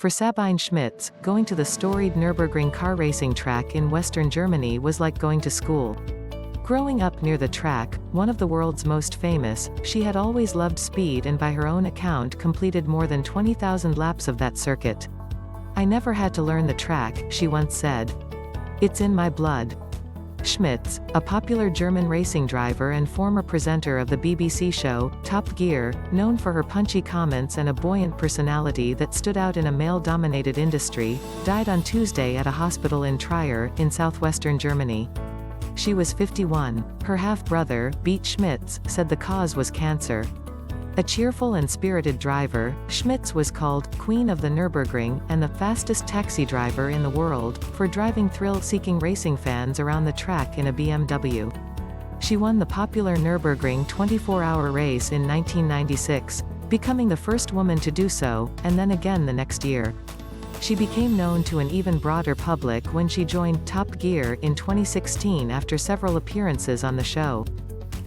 For Sabine Schmitz, going to the storied Nürburgring car racing track in western Germany was like going to school. Growing up near the track, one of the world's most famous, she had always loved speed and by her own account completed more than 20,000 laps of that circuit. "I never had to learn the track," she once said. "It's in my blood." Schmitz, a popular German racing driver and former presenter of the BBC show, Top Gear, known for her punchy comments and a buoyant personality that stood out in a male-dominated industry, died on Tuesday at a hospital in Trier, in southwestern Germany. She was 51. Her half-brother, Beat Schmitz, said the cause was cancer. A cheerful and spirited driver, Schmitz was called Queen of the Nürburgring and the fastest taxi driver in the world, for driving thrill-seeking racing fans around the track in a BMW. She won the popular Nürburgring 24-hour race in 1996, becoming the first woman to do so, and then again the next year. She became known to an even broader public when she joined Top Gear in 2016 after several appearances on the show.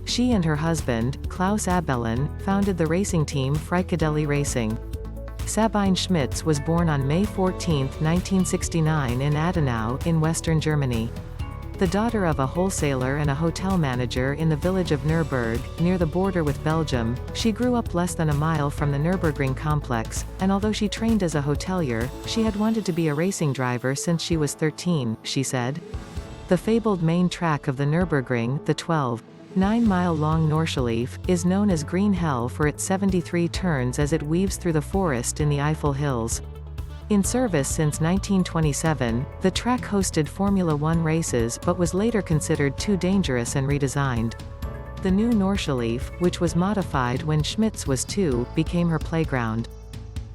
She and her husband, Klaus Abelin, founded the racing team Frikadelli Racing. Sabine Schmitz was born on May 14, 1969 in Adenau, in western Germany. The daughter of a wholesaler and a hotel manager in the village of Nurburg, near the border with Belgium, she grew up less than a mile from the Nürburgring complex, and although she trained as a hotelier, she had wanted to be a racing driver since she was 13, she said. The fabled main track of the Nürburgring, the 9-mile-long Nordschleife, is known as Green Hell for its 73 turns as it weaves through the forest in the Eifel Hills. In service since 1927, the track hosted Formula One races but was later considered too dangerous and redesigned. The new Nordschleife, which was modified when Schmitz was 2, became her playground.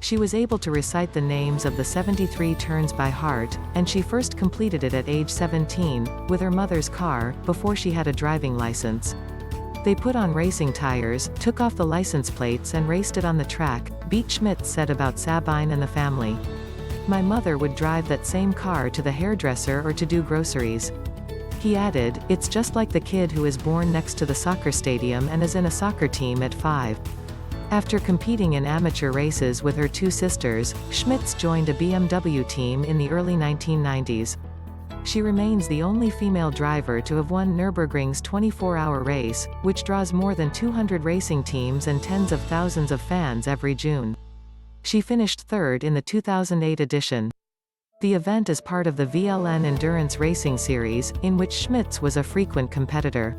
She was able to recite the names of the 73 turns by heart, and she first completed it at age 17, with her mother's car, before she had a driving license. They put on racing tires, took off the license plates and raced it on the track, Beat Schmitz said about Sabine and the family. "My mother would drive that same car to the hairdresser or to do groceries." He added, "It's just like the kid who is born next to the soccer stadium and is in a soccer team at 5. After competing in amateur races with her two sisters, Schmitz joined a BMW team in the early 1990s. She remains the only female driver to have won Nürburgring's 24-hour race, which draws more than 200 racing teams and tens of thousands of fans every June. She finished third in the 2008 edition. The event is part of the VLN Endurance Racing Series, in which Schmitz was a frequent competitor.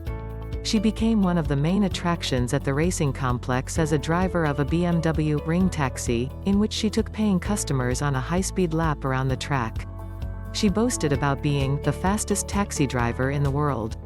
She became one of the main attractions at the racing complex as a driver of a BMW ring taxi, in which she took paying customers on a high-speed lap around the track. She boasted about being the fastest taxi driver in the world.